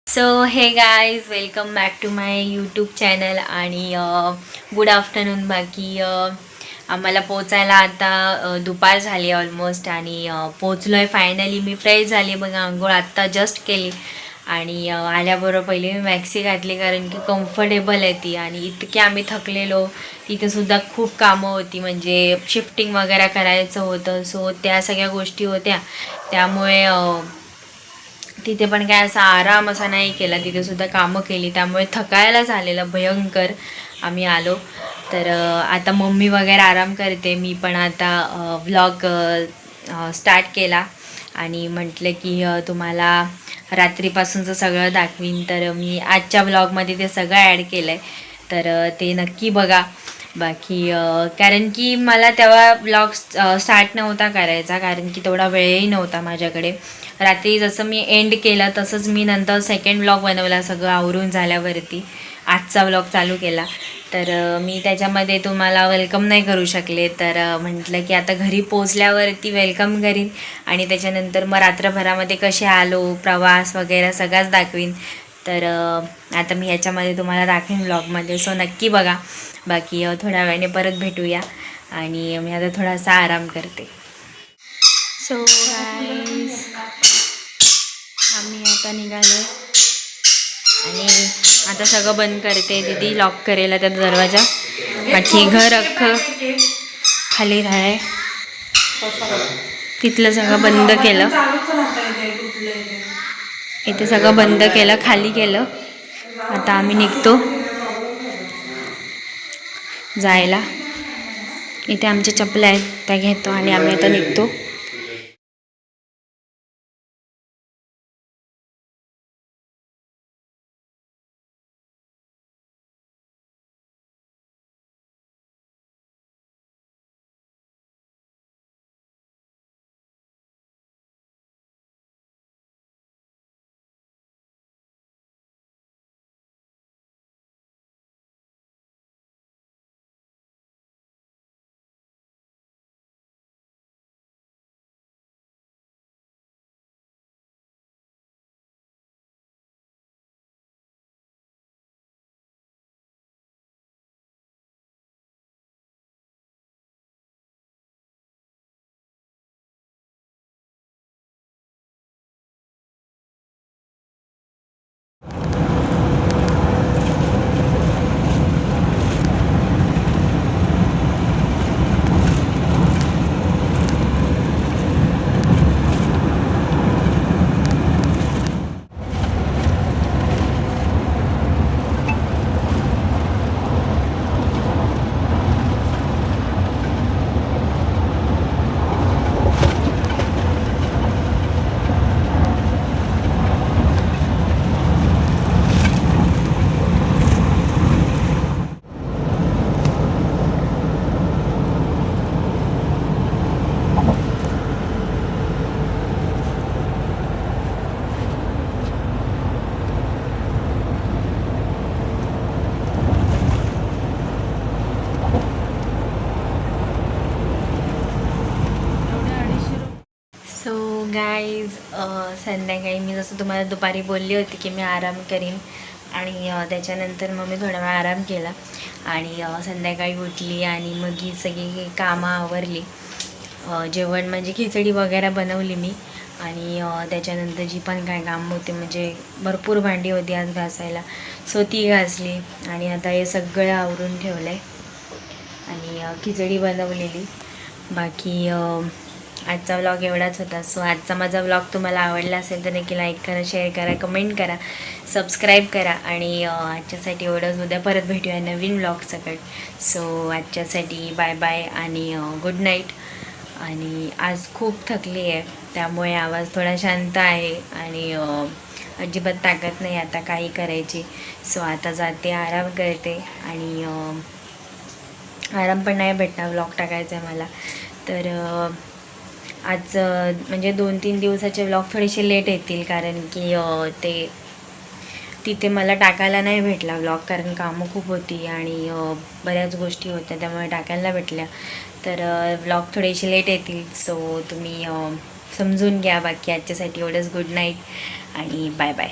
So hey guys welcome back to my YouTube channel आणि good afternoon. बाकी आम्हाला पोचायला आता दुपार झाली ऑलमोस्ट आणि पोचलो आहे फायनली. मी फ्रेश झाली बघा, आंघोळ आत्ता जस्ट केली आणि आल्याबरोबर पहिले मी मॅक्सी घातली कारण की कम्फर्टेबल आहे ती. आणि इतके आम्ही थकलेलो, तिथेसुद्धा खूप कामं होती, म्हणजे शिफ्टिंग वगैरे करायचं होतं. सो त्या सगळ्या गोष्टी होत्या, त्यामुळे तिथे पण काय असा आराम असा नाही केला, तिथे सुद्धा कामं केली, त्यामुळे थकायला झालेलं भयंकर. आम्ही आलो तर आता मम्मी वगैरे आराम करते, मी पण आता व्लॉग स्टार्ट केला आणि म्हटलं की तुम्हाला रात्रीपासूनचं सगळं दाखवीन. तर मी आजच्या व्लॉगमध्ये ते सगळं ॲड केलं आहे, तर ते नक्की बघा. बाकी कारण की मला तेव्हा व्लॉग स्टार्ट नव्हता करायचा, कारण की तेवढा वेळही नव्हता माझ्याकडे. रात्री जसं मी एंड केलं तसंच मी नंतर सेकंड व्लॉग बनवला, सगळं आवरून झाल्यावरती आजचा व्लॉग चालू केला. तर मी त्याच्यामध्ये तुम्हाला वेलकम नाही करू शकले, तर म्हटलं की आता घरी पोचल्यावरती वेलकम करीन आणि त्याच्यानंतर मग रात्रभरामध्ये कसे आलो, प्रवास वगैरे सगळंच दाखवीन. तर आता मी ह्याच्यामध्ये तुम्हाला दाखवीन व्लॉगमध्ये, सो नक्की बघा. बाकी थोड्या वेळाने परत भेटूया आणि मी आता थोडासा आराम करते. सो गाईज आम्ही आता निघालो आणि आता सगळं बंद करते. दीदी लॉक करेल त्या दरवाजा. बाकी घर अख्खं खाली राहाय, तिथलं सगळं बंद केलं, इथे सगळं बंद केलं, खाली केलं. आता आम्ही निघतो जायला. इथे आमच्या चपल्या आहेत, त्या घेतो आणि आम्ही आता निघतो. सो गाईज संध्याकाळी मी जसं तुम्हाला दुपारी बोलली होती की मी आराम करीन आणि त्याच्यानंतर मग मी थोडा वेळ आराम केला आणि संध्याकाळी उठली आणि मग ही सगळी कामं आवरली. जेवण म्हणजे खिचडी वगैरे बनवली मी आणि त्याच्यानंतर जी पण काय कामं होती, म्हणजे भरपूर भांडी होती आज घासायला, सो ती घासली आणि आता हे सगळं आवरून ठेवलं आहे आणि खिचडी बनवलेली. बाकी आजचा व्लॉग एवढाच होता. सो आजचा माझा व्लॉग तुम्हाला आवडला असेल तर नक्की लाईक करा, शेअर करा, कमेंट करा, सबस्क्राईब करा आणि आजच्यासाठी एवढंच. उद्या परत भेटूया नवीन व्लॉग सकट. सो आजच्यासाठी बाय बाय आणि गुड नाईट. आणि आज खूप थकली आहे, त्यामुळे आवाज थोडा शांत आहे आणि अजिबात ताकद नाही आता काही करायची. सो आता जाते, आराम करते आणि आराम पण नाही भेटणार, व्लॉग टाकायचा आहे मला. तर आज म्हणजे 2-3 दिवसाचे व्लॉग थोडेसे लेट येतील, कारण की ते तिथे मला टाकायला नाही भेटला व्लॉग, कारण कामं खूप होती आणि बऱ्याच गोष्टी होत्या, त्यामुळे टाकायला भेटल्या. तर व्लॉग थोडेसे लेट येतील, सो तुम्ही समजून घ्या. बाकी आजच्यासाठी एवढंच. गुड नाईट आणि बाय बाय.